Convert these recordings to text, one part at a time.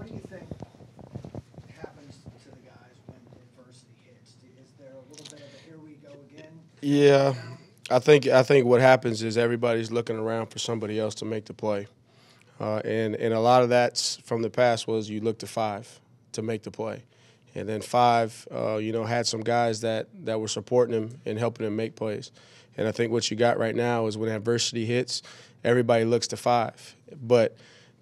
What do you think happens to the guys when adversity hits? Is there a little bit of a here we go again? Yeah, I think what happens is everybody's looking around for somebody else to make the play, and a lot of that's from the past was you look to five to make the play, and then five, had some guys that were supporting him and helping him make plays, and I think what you got right now is when adversity hits, everybody looks to five, but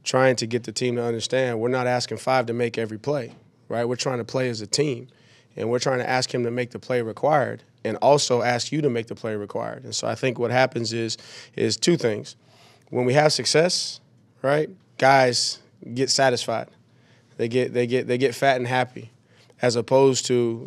trying to get the team to understand we're not asking five to make every play, right? We're trying to play as a team, and we're trying to ask him to make the play required and also ask you to make the play required. And so I think what happens is two things. When we have success, right, guys get satisfied. They get fat and happy, as opposed to,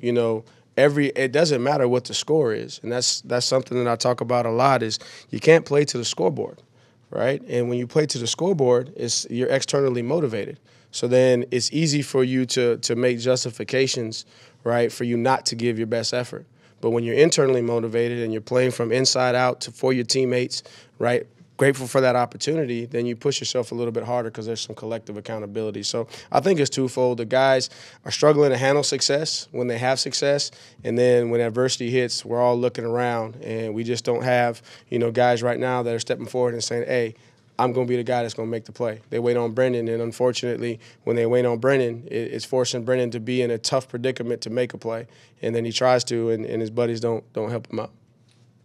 it doesn't matter what the score is. And that's something that I talk about a lot is you can't play to the scoreboard, right? And when you play to the scoreboard, you're externally motivated. So then it's easy for you to make justifications, right, for you not to give your best effort. But when you're internally motivated and you're playing from inside out for your teammates, right, grateful for that opportunity, then you push yourself a little bit harder because there's some collective accountability. So I think it's twofold. The guys are struggling to handle success when they have success, and then when adversity hits, we're all looking around, and we just don't have, guys right now that are stepping forward and saying, hey, I'm going to be the guy that's going to make the play. They wait on Brendan, and unfortunately, when they wait on Brendan, it's forcing Brendan to be in a tough predicament to make a play, and then he tries to, and his buddies don't help him out.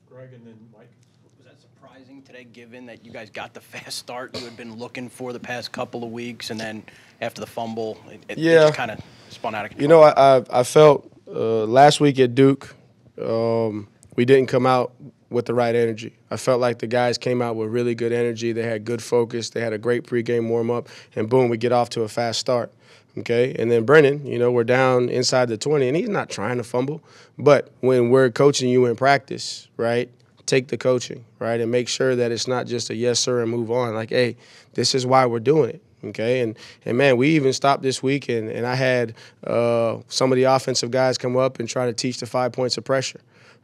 Greg, and then Mike. Was that surprising today, given that you guys got the fast start you had been looking for the past couple of weeks, and then after the fumble, it just kind of spun out of control? I felt last week at Duke, we didn't come out with the right energy. I felt like the guys came out with really good energy. They had good focus. They had a great pregame warm-up, and boom, we get off to a fast start. Okay, and then Brennan, we're down inside the 20, and he's not trying to fumble. But when we're coaching you in practice, right, take the coaching, right, and make sure that it's not just a yes, sir, and move on. Like, hey, this is why we're doing it. Okay, and man, we even stopped this week, and I had some of the offensive guys come up and try to teach the 5 points of pressure.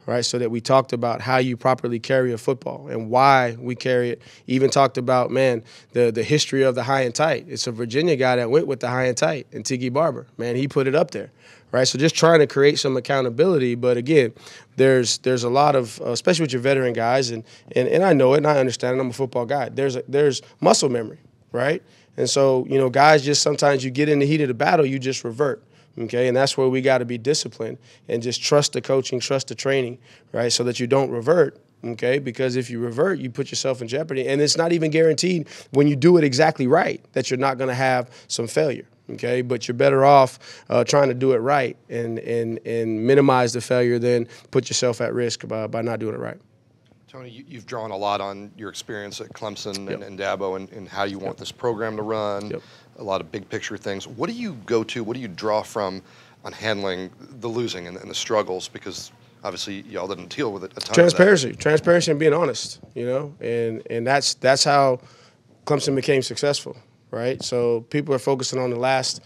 Right, so that we talked about how you properly carry a football and why we carry it. Even talked about, the history of the high and tight. It's a Virginia guy that went with the high and tight, and Tiki Barber. Man, he put it up there. Right, so just trying to create some accountability. But again, there's a lot of, especially with your veteran guys, and I know it and I understand it. I'm a football guy. There's muscle memory, right? And so, guys just sometimes you get in the heat of the battle, you just revert. Okay, and that's where we got to be disciplined and just trust the coaching, trust the training, right, so that you don't revert, okay, because if you revert, you put yourself in jeopardy, and it's not even guaranteed when you do it exactly right that you're not going to have some failure, okay, but you're better off trying to do it right and minimize the failure than put yourself at risk by not doing it right. Tony, you've drawn a lot on your experience at Clemson and Dabo and how you want this program to run, a lot of big picture things. What do you go to, what do you draw from on handling the losing and the struggles? Because obviously y'all didn't deal with it a ton. Transparency and being honest, and that's how Clemson became successful, right? So people are focusing on the last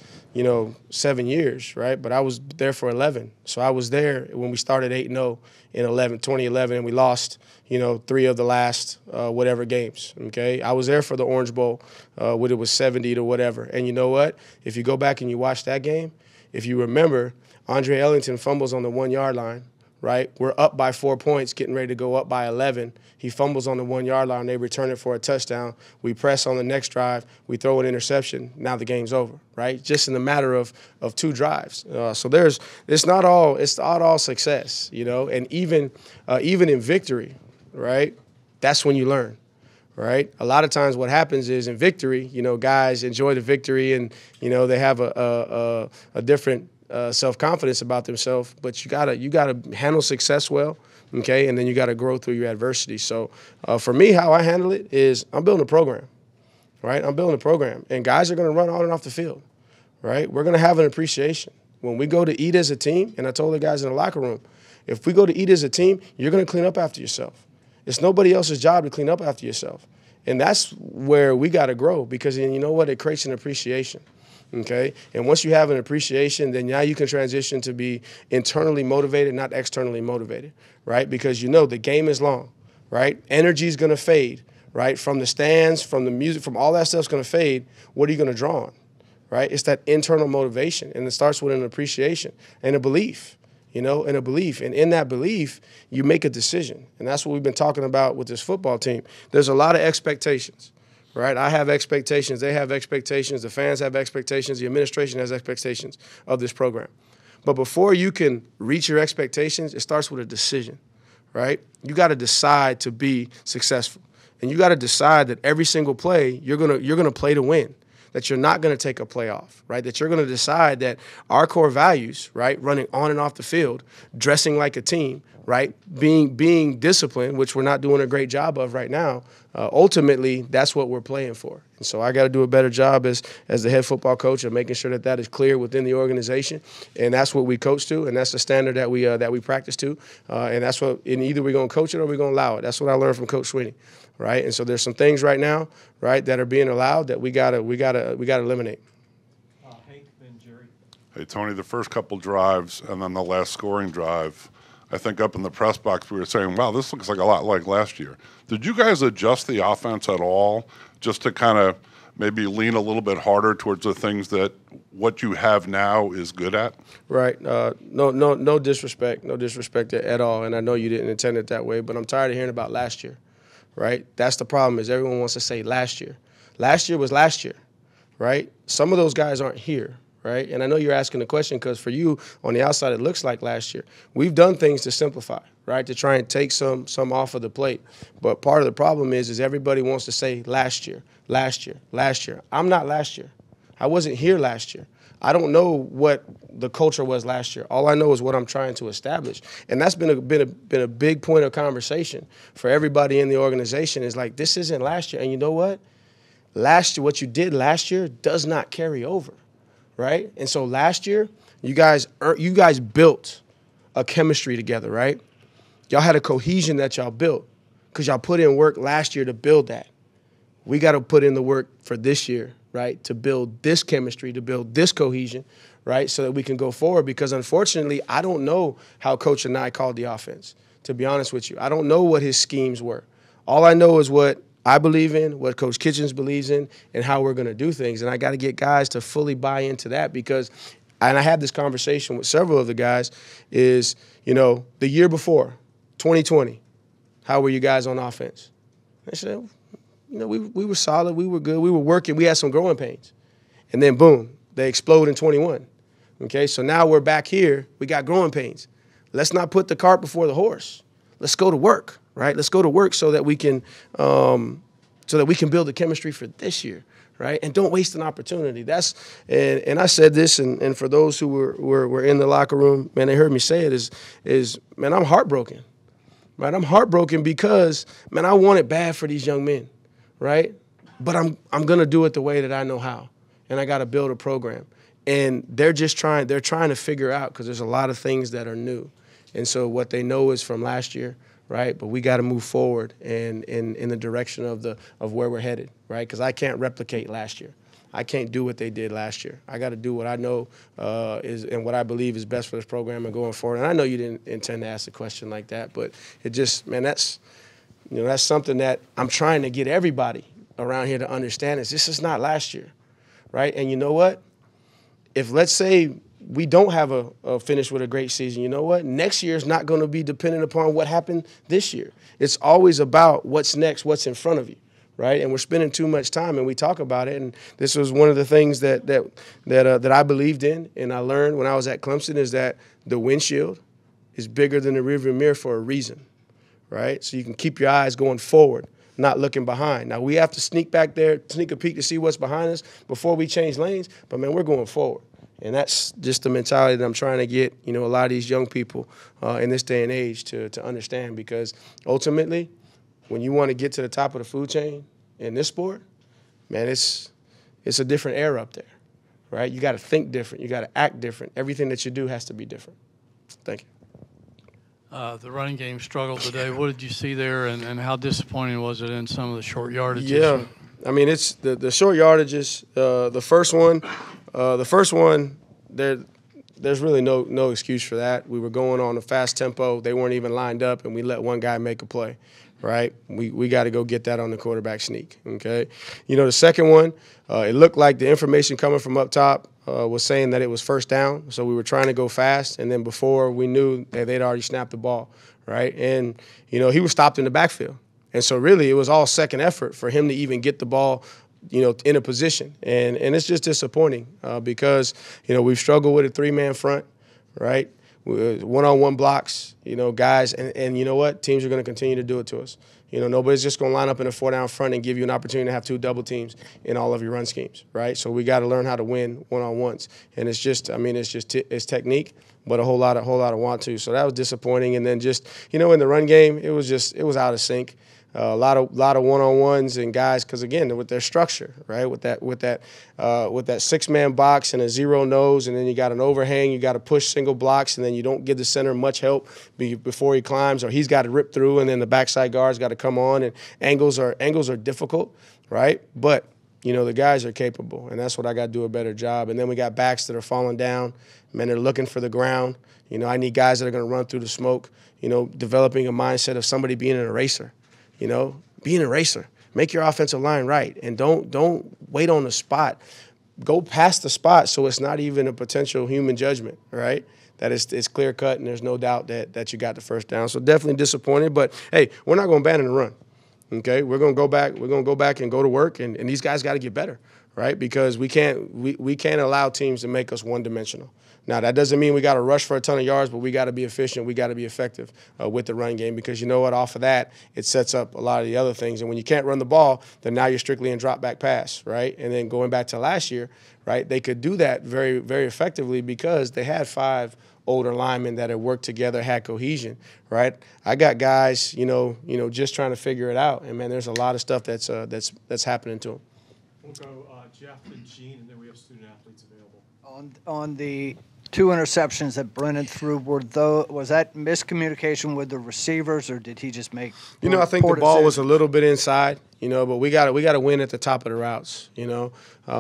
7 years, right? But I was there for 11. So I was there when we started 8-0 in 2011, and we lost, 3 of the last whatever games, okay? I was there for the Orange Bowl when it was 70 to whatever. And you know what? If you go back and you watch that game, if you remember, Andre Ellington fumbles on the 1 yard line, right? We're up by 4 points, getting ready to go up by 11. He fumbles on the 1 yard line. They return it for a touchdown. We press on the next drive. We throw an interception. Now the game's over, right? Just in a matter of 2 drives. So it's not all success, and even in victory, right? That's when you learn, right? A lot of times what happens is in victory, guys enjoy the victory and, they have a different self-confidence about themselves, but you gotta handle success well, okay, and then you gotta grow through your adversity. So for me, how I handle it is I'm building a program, right? I'm building a program, and guys are gonna run on and off the field, right? We're gonna have an appreciation. When we go to eat as a team, and I told the guys in the locker room, if we go to eat as a team, you're gonna clean up after yourself. It's nobody else's job to clean up after yourself. And that's where we gotta grow, because then you know what? It creates an appreciation. Okay, and once you have an appreciation, then now you can transition to be internally motivated, not externally motivated, right? Because the game is long, right? Energy is going to fade, right? From the stands, from the music, from all that stuff's going to fade. What are you going to draw on, right? It's that internal motivation, and it starts with an appreciation and a belief, and a belief. And in that belief, you make a decision. And that's what we've been talking about with this football team. There's a lot of expectations, right? I have expectations. They have expectations. The fans have expectations. The administration has expectations of this program. But before you can reach your expectations, it starts with a decision, right? You got to decide to be successful. And you got to decide that every single play you're gonna play to win, that you're not going to take a play off, right? That you're going to decide that our core values, right, running on and off the field, dressing like a team, right, being disciplined, which we're not doing a great job of right now, ultimately that's what we're playing for. And so I got to do a better job as the head football coach of making sure that that is clear within the organization, and that's what we coach to, and that's the standard that we practice to, and that's what, and either we're going to coach it or we're going to allow it. That's what I learned from Coach Sweeney. Right, and so there's some things right now, right, that are being allowed that we gotta eliminate. Hank, then Jerry. Hey Tony, the first couple drives and then the last scoring drive, I think up in the press box we were saying, wow, this looks like a lot like last year. Did you guys adjust the offense at all, just to kind of maybe lean a little bit harder towards the things that what you have now is good at? Right. No disrespect, at all, and I know you didn't intend it that way, but I'm tired of hearing about last year. Right? That's the problem, is everyone wants to say last year. Last year was last year, right? Some of those guys aren't here, right? And I know you're asking the question because for you on the outside it looks like last year. We've done things to simplify, right, to try and take some off of the plate. But part of the problem is everybody wants to say last year, last year, last year. I'm not last year. I wasn't here last year. I don't know what the culture was last year. All I know is what I'm trying to establish. And that's been a big point of conversation for everybody in the organization, is like, this isn't last year. And you know what? Last year, what you did last year does not carry over, right? And so last year, you guys built a chemistry together, right? Y'all had a cohesion that y'all built because y'all put in work last year to build that. We got to put in the work for this year, right, to build this chemistry, to build this cohesion, right, so that we can go forward. Because unfortunately, I don't know how Coach and I called the offense, to be honest with you. I don't know what his schemes were. All I know is what I believe in, what Coach Kitchens believes in, and how we're going to do things. And I got to get guys to fully buy into that because, and I had this conversation with several of the guys, is, the year before, 2020, how were you guys on offense? I said, we were solid, we were good, we were working, we had some growing pains. And then, boom, they explode in 21. Okay, so now we're back here, we got growing pains. Let's not put the cart before the horse. Let's go to work, right? Let's go to work so that we can build the chemistry for this year, right? And don't waste an opportunity. And I said this, and for those who were in the locker room, man, they heard me say it, is man, I'm heartbroken, right? I'm heartbroken because, man, I want it bad for these young men. Right? But I'm going to do it the way that I know how. And I got to build a program. And they're trying to figure out, because there's a lot of things that are new. And so what they know is from last year, right? But we got to move forward and in the direction of where we're headed, right? Because I can't replicate last year. I can't do what they did last year. I got to do what I know is and what I believe is best for this program and going forward. And I know you didn't intend to ask a question like that, but it just, man, that's something that I'm trying to get everybody around here to understand is this is not last year, right? And you know what? If, let's say, we don't have a finish with a great season, you know what? Next year is not going to be dependent upon what happened this year. It's always about what's next, what's in front of you, right? And we're spending too much time, and we talk about it. And this was one of the things that I believed in and I learned when I was at Clemson, is that the windshield is bigger than the rearview mirror for a reason. Right? So you can keep your eyes going forward, not looking behind. Now, we have to sneak back there, sneak a peek to see what's behind us before we change lanes, but, man, we're going forward. And that's just the mentality that I'm trying to get, a lot of these young people in this day and age to understand, because ultimately, when you want to get to the top of the food chain in this sport, man, it's a different era up there, right? You got to think different. You got to act different. Everything that you do has to be different. Thank you. The running game struggled today. What did you see there, and how disappointing was it in some of the short yardages? Yeah, I mean, it's the short yardages. The first one, there's really no excuse for that. We were going on a fast tempo. They weren't even lined up, and we let one guy make a play, right? We got to go get that on the quarterback sneak, okay? The second one, it looked like the information coming from up top was saying that it was first down, so we were trying to go fast, and then before we knew that they'd already snapped the ball, right? And, he was stopped in the backfield. And so really it was all second effort for him to even get the ball, in a position. And it's just disappointing because, we've struggled with a three-man front, right? One-on-one blocks, guys, and you know what? Teams are going to continue to do it to us. Nobody's just going to line up in a four-down front and give you an opportunity to have two double teams in all of your run schemes, right? So we got to learn how to win one-on-ones, and it's technique, but a whole lot of want to. So that was disappointing, and then just in the run game, it was out of sync. A lot of one-on-ones and guys, because again, with their structure, right, with that six-man box and a zero nose, and then you got an overhang, you got to push single blocks, and then you don't give the center much help before he climbs, or he's got to rip through, and then the backside guard's got to come on, and angles are difficult, right? But the guys are capable, and that's what I got to do a better job. And then we got backs that are falling down, man, they're looking for the ground. I need guys that are going to run through the smoke. Developing a mindset of somebody being an eraser. Be an eraser. Make your offensive line right, and don't wait on the spot. Go past the spot so it's not even a potential human judgment, right? That it's clear cut, and there's no doubt that you got the first down. So definitely disappointed, but hey, we're not going to abandon the run. Okay, we're going to go back. We're going to go back and go to work, and these guys got to get better, right? Because we can't allow teams to make us one-dimensional. Now, that doesn't mean we got to rush for a ton of yards, but we got to be efficient. We got to be effective with the run game, because you know what? Off of that, it sets up a lot of the other things. And when you can't run the ball, then now you're strictly in drop-back pass, right? And then going back to last year, right, they could do that very, very effectively because they had 5 older linemen that had worked together, had cohesion, right? I got guys, just trying to figure it out. And, man, there's a lot of stuff that's happening to them. We'll go Jeff and Gene, and then we have student athletes available. On the 2 interceptions that Brennan threw, was that miscommunication with the receivers, or did he just make I think the ball was a little bit inside, but we got to win at the top of the routes,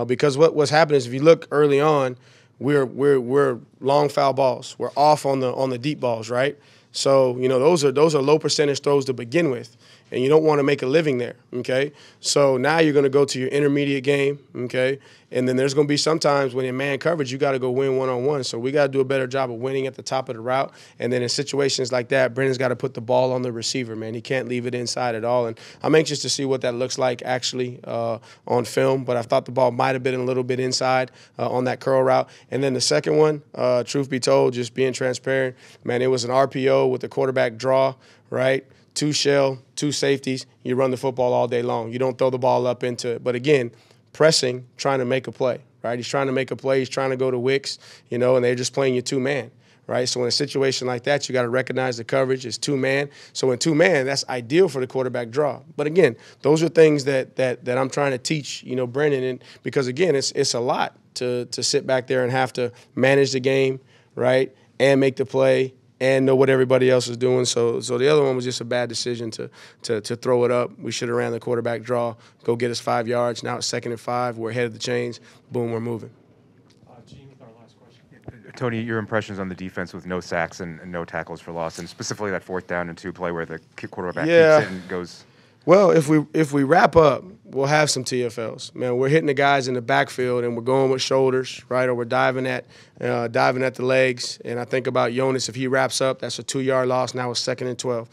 because what's happening is if you look early on, we're long foul balls. We're off on the deep balls, right? So, those are low percentage throws to begin with, and you don't want to make a living there, okay? So now you're going to go to your intermediate game, okay? And then there's going to be some times when in man coverage, you got to go win one-on-one. So we got to do a better job of winning at the top of the route. And then in situations like that, Brennan's got to put the ball on the receiver, man. He can't leave it inside at all. And I'm anxious to see what that looks like actually on film. But I thought the ball might have been a little bit inside on that curl route. And then the second one, truth be told, just being transparent, man, it was an RPO with the quarterback draw, right? 2 shell, 2 safeties. You run the football all day long. You don't throw the ball up into it. But again, pressing, trying to make a play, right? He's trying to make a play. He's trying to go to Wicks, and they're just playing you 2-man, right? So in a situation like that, you got to recognize the coverage is 2-man. So in 2-man, that's ideal for the quarterback draw. But again, those are things that I'm trying to teach, Brennan, and because again, it's a lot to sit back there and have to manage the game, right, and make the play and know what everybody else is doing. So the other one was just a bad decision to throw it up. We should have ran the quarterback draw, go get us 5 yards. Now it's 2nd and 5. We're ahead of the chains. Boom, we're moving. Gene, with our last question. Tony, your impressions on the defense with no sacks and no tackles for loss, and specifically that 4th down and 2 play where the quarterback keeps it and goes. Well, if we wrap up, we'll have some TFLs. Man, we're hitting the guys in the backfield and we're going with shoulders, right? Or we're diving at the legs. And I think about Jonas. If he wraps up, that's a 2-yard loss. Now it's 2nd and 12.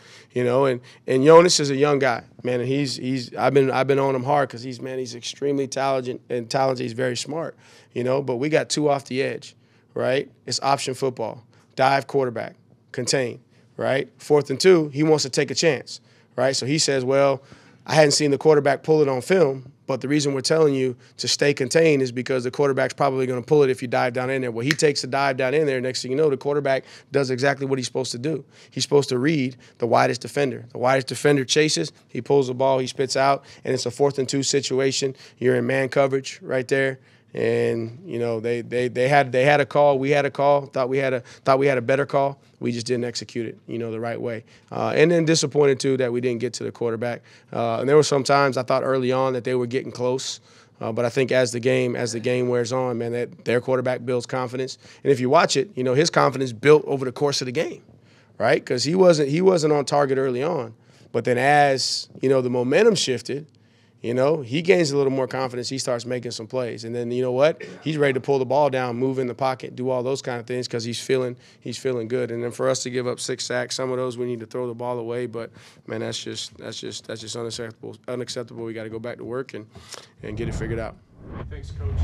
And Jonas is a young guy, man. And he's I've been on him hard because he's extremely talented and talented. He's very smart, But we got 2 off the edge, right? It's option football, dive quarterback, contain, right? 4th and 2, he wants to take a chance. Right, so he says, well, I hadn't seen the quarterback pull it on film, but the reason we're telling you to stay contained is because the quarterback's probably going to pull it if you dive down in there. Well, he takes a dive down in there. Next thing you know, the quarterback does exactly what he's supposed to do. He's supposed to read the widest defender. The widest defender chases. He pulls the ball. He spits out, and it's a 4th and 2 situation. You're in man coverage right there. And they had a call. We had a call. Thought we had a better call. We just didn't execute it, the right way. And then disappointed too that we didn't get to the quarterback. And there were some times I thought early on that they were getting close. But I think as the game wears on, man, that their quarterback builds confidence. And if you watch it, his confidence built over the course of the game, right? Because he wasn't on target early on. But then as, you know, the momentum shifted, you know, he gains a little more confidence. He starts making some plays. And then, you know what? He's ready to pull the ball down, move in the pocket, do all those kind of things because he's feeling good. And then for us to give up 6 sacks, some of those we need to throw the ball away. But, man, that's just unacceptable. We got to go back to work and get it figured out. Thanks, Coach.